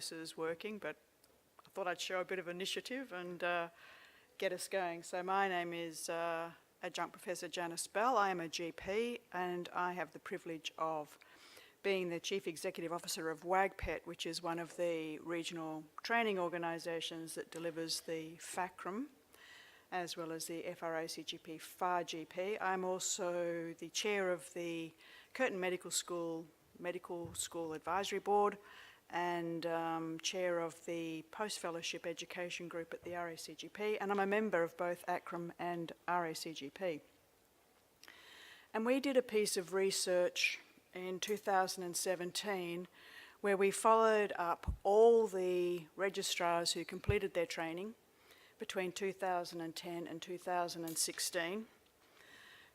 this is working, but I thought I'd show a bit of initiative and get us going. So my name is Adjunct Professor Janice Bell. I am a GP and I have the privilege of being the Chief Executive Officer of WAGPET, which is one of the regional training organisations that delivers the FACRM, as well as the FRACGP FAR-GP. I'm also the chair of the Curtin Medical School Advisory Board and chair of the Post-Fellowship Education Group at the RACGP, and I'm a member of both ACRM and RACGP. And we did a piece of research in 2017 where we followed up all the registrars who completed their training between 2010 and 2016.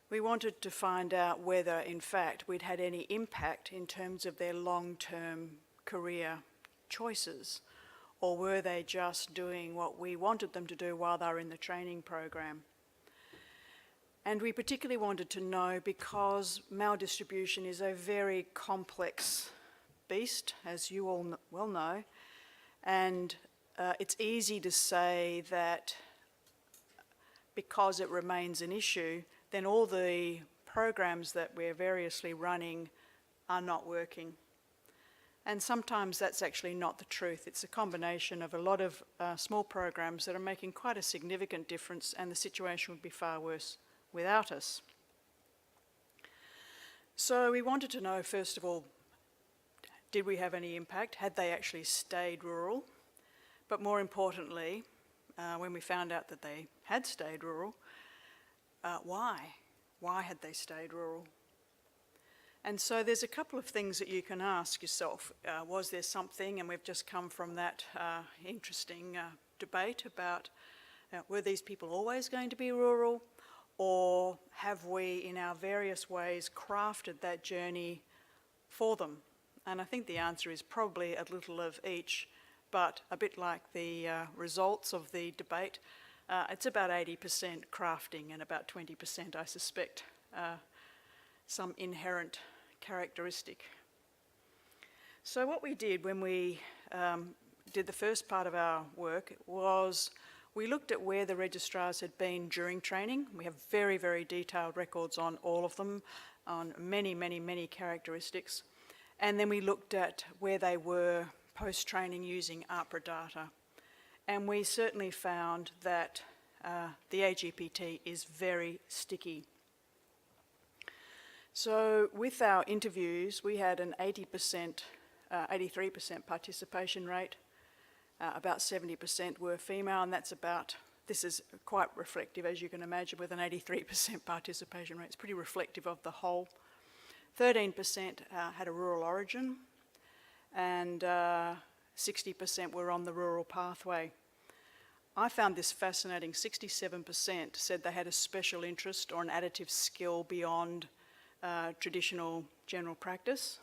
We wanted to find out whether, in fact, we'd had any impact in terms of their long-term career choices, or were they just doing what we wanted them to do while they were in the training program. And we particularly wanted to know because maldistribution is a very complex beast, as you all well know, and it's easy to say that because it remains an issue, then all the programs that we're variously running are not working. And sometimes that's actually not the truth. It's a combination of a lot of small programs that are making quite a significant difference, and the situation would be far worse without us. So we wanted to know, first of all, did we have any impact? Had they actually stayed rural? But more importantly, when we found out that they had stayed rural, why? Why had they stayed rural? And so there's a couple of things that you can ask yourself. Was there something, and we've just come from that interesting debate about were these people always going to be rural, or have we in our various ways crafted that journey for them? And I think the answer is probably a little of each, but a bit like the results of the debate, it's about 80% crafting and about 20%, I suspect, some inherent characteristic. So what we did when we did the first part of our work was we looked at where the registrars had been during training. We have very, very detailed records on all of them, on many, many, many characteristics. And then we looked at where they were post-training using AHPRA data. And we certainly found that the AGPT is very sticky. So with our interviews, we had an 83% participation rate. About 70% were female, and this is quite reflective, as you can imagine, with an 83% participation rate. It's pretty reflective of the whole. 13% had a rural origin, and 60% were on the rural pathway. I found this fascinating. 67% said they had a special interest or an additive skill beyond traditional general practice,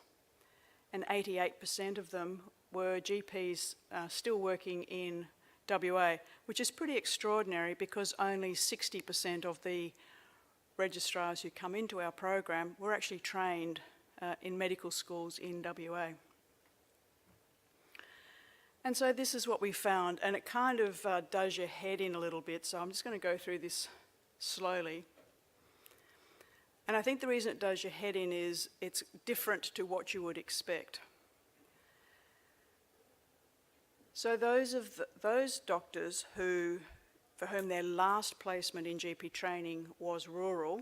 and 88% of them were GPs still working in WA, which is pretty extraordinary because only 60% of the registrars who come into our program were actually trained in medical schools in WA. And so this is what we found, and it kind of does your head in a little bit, so I'm just going to go through this slowly. And I think the reason it does your head in is it's different to what you would expect. So those doctors for whom their last placement in GP training was rural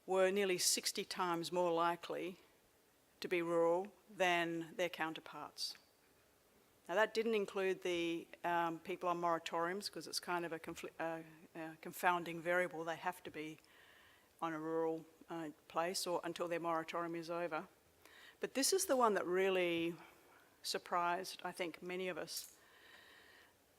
were nearly 60 times more likely to be rural than their counterparts. Now that didn't include the people on moratoriums, because it's kind of a confounding variable. They have to be on a rural place or until their moratorium is over. But this is the one that really surprised, I think, many of us,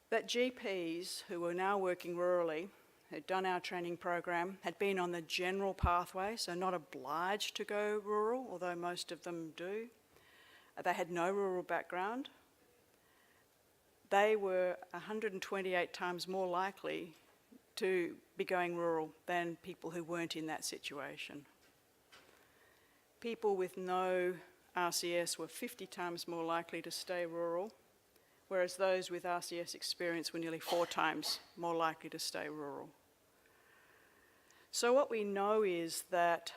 that GPs who were now working rurally, had done our training program, had been on the general pathway, so not obliged to go rural, although most of them do. They had no rural background. They were 128 times more likely to be going rural than people who weren't in that situation. People with no RCS were 50 times more likely to stay rural whereas those with RCS experience were nearly 4 times more likely to stay rural. So what we know is that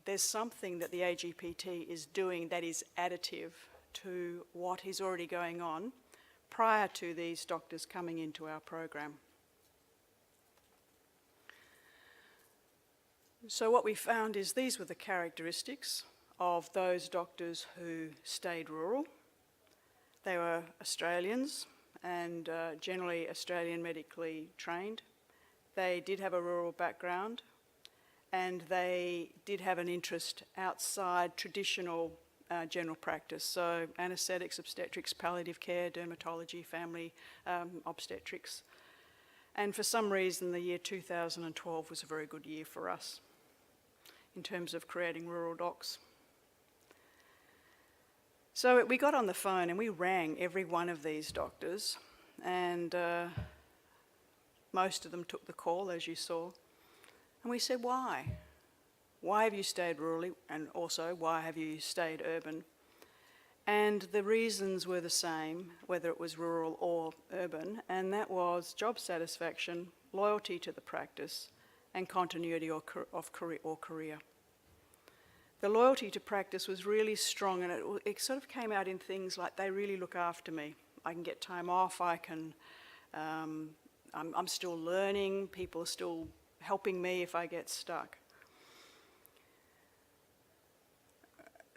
there's something that the AGPT is doing that is additive to what is already going on prior to these doctors coming into our program. So what we found is these were the characteristics of those doctors who stayed rural. They were Australians and generally Australian medically trained. They did have a rural background and they did have an interest outside traditional general practice, so anaesthetics, obstetrics, palliative care, dermatology, family obstetrics. And for some reason the year 2012 was a very good year for us in terms of creating rural docs. So we got on the phone and we rang every one of these doctors, and most of them took the call, as you saw. And we said, why? Why have you stayed rurally, and also why have you stayed urban? And the reasons were the same, whether it was rural or urban, and that was job satisfaction, loyalty to the practice, and continuity of career. The loyalty to practice was really strong, and it sort of came out in things like, they really look after me. I can get time off, I'm still learning, people are still helping me if I get stuck.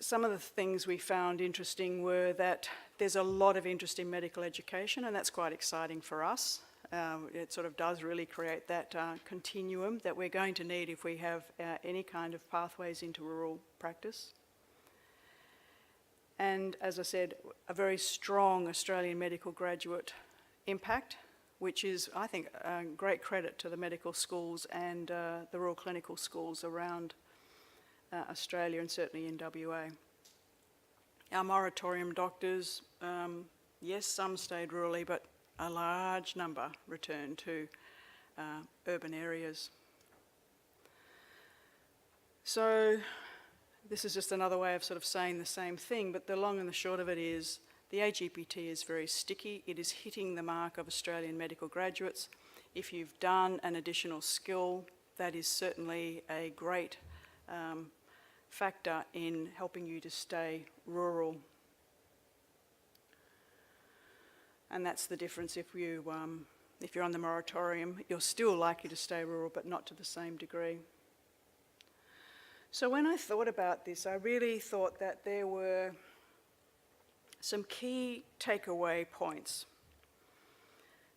Some of the things we found interesting were that there's a lot of interest in medical education, and that's quite exciting for us. It sort of does really create that continuum that we're going to need if we have any kind of pathways into rural practice. And as I said, a very strong Australian medical graduate impact, which is, I think, a great credit to the medical schools and the rural clinical schools around Australia and certainly in WA. Our moratorium doctors, yes, some stayed rurally, but a large number returned to urban areas. So this is just another way of sort of saying the same thing, but the long and the short of it is the AGPT is very sticky. It is hitting the mark of Australian medical graduates. If you've done an additional skill, that is certainly a great factor in helping you to stay rural. And that's the difference. If you're on the moratorium, you're still likely to stay rural, but not to the same degree. So when I thought about this, I really thought that there were some key takeaway points.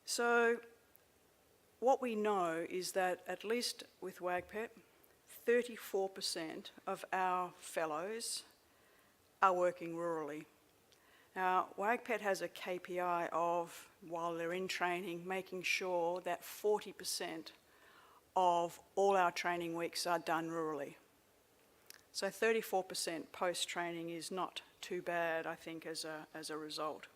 So what we know is that, at least with WAGPET, 34% of our fellows are working rurally. Now, WAGPET has a KPI of, while they're in training, making sure that 40% of all our training weeks are done rurally. So 34% post-training is not too bad, I think, as a result.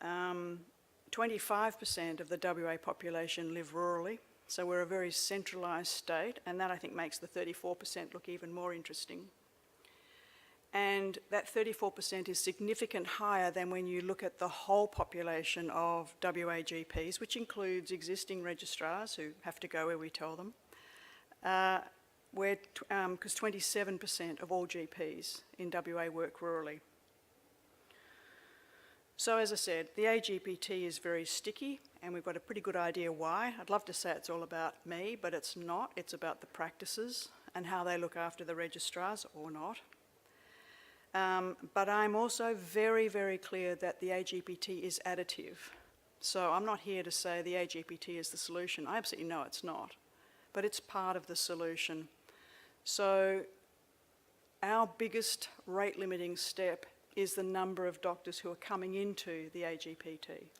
25% of the WA population live rurally, so we're a very centralised state, and that I think makes the 34% look even more interesting. And that 34% is significantly higher than when you look at the whole population of WA GPs, which includes existing registrars who have to go where we tell them, because 27% of all GPs in WA work rurally. So as I said, the AGPT is very sticky, and we've got a pretty good idea why. I'd love to say it's all about me, but it's not. It's about the practices and how they look after the registrars, or not. But I'm also very, very clear that the AGPT is additive. So I'm not here to say the AGPT is the solution. I absolutely know it's not, but it's part of the solution. So our biggest rate limiting step is the number of doctors who are coming into the AGPT.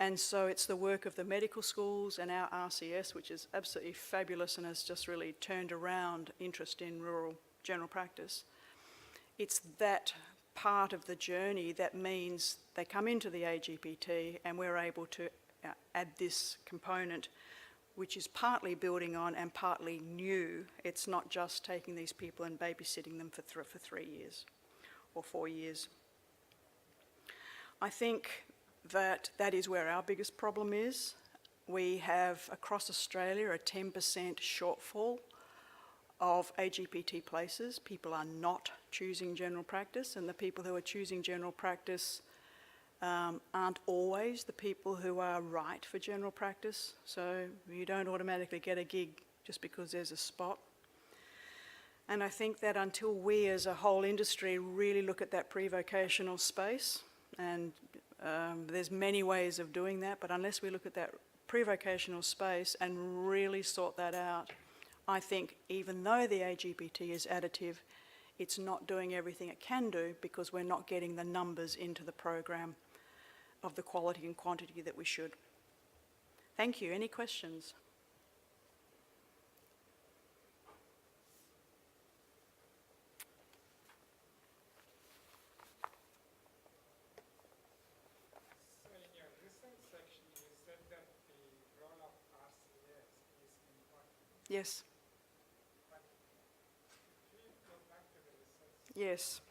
And so it's the work of the medical schools and our RCS, which is absolutely fabulous and has just really turned around interest in rural general practice. It's that part of the journey that means they come into the AGPT and we're able to add this component, which is partly building on and partly new. It's not just taking these people and babysitting them for 3 years or 4 years. I think that that is where our biggest problem is. We have across Australia a 10% shortfall of AGPT places. People are not choosing general practice, and the people who are choosing general practice aren't always the people who are right for general practice. So you don't automatically get a gig just because there's a spot. And I think that until we as a whole industry really look at that pre-vocational space, and there's many ways of doing that, but unless we look at that pre-vocational space and really sort that out, I think even though the AGPT is additive, it's not doing everything it can do because we're not getting the numbers into the program of the quality and quantity that we should. Thank you. Any questions? So in your research section, you said that the role of RCS is important. Yes. But if we go back to the research, Yes.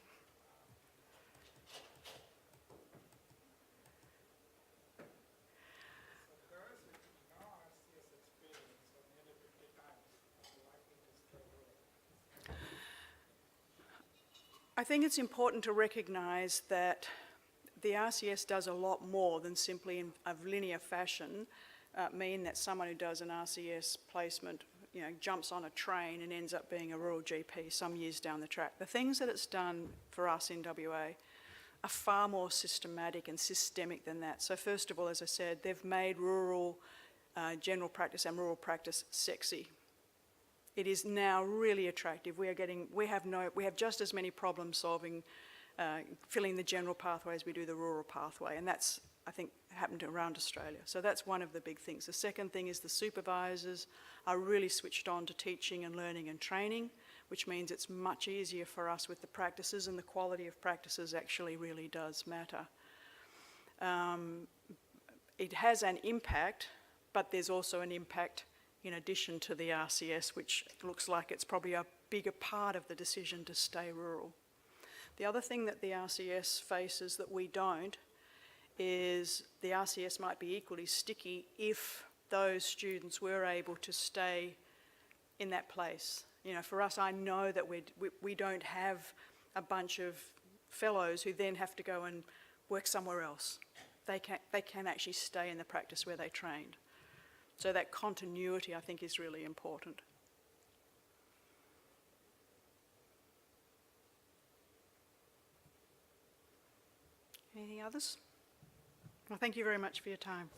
so those with no RCS experience, or nearly 50 times, are likely to stay rural. I think it's important to recognise that the RCS does a lot more than simply in a linear fashion mean that someone who does an RCS placement, you know, jumps on a train and ends up being a rural GP some years down the track. The things that it's done for us in WA are far more systematic and systemic than that. So first of all, as I said, they've made rural general practice and rural practice sexy. It is now really attractive. We have just as many problems solving, filling the general pathway as we do the rural pathway, and that's, I think, happened around Australia. So that's one of the big things. The second thing is the supervisors are really switched on to teaching and learning and training, which means it's much easier for us with the practices, and the quality of practices actually really does matter. It has an impact, but there's also an impact in addition to the RCS, which looks like it's probably a bigger part of the decision to stay rural. The other thing that the RCS faces that we don't is the RCS might be equally sticky if those students were able to stay in that place. You know, for us, I know that we don't have a bunch of fellows who then have to go and work somewhere else. They can actually stay in the practice where they trained. So that continuity, I think, is really important. Anything others? Well, thank you very much for your time.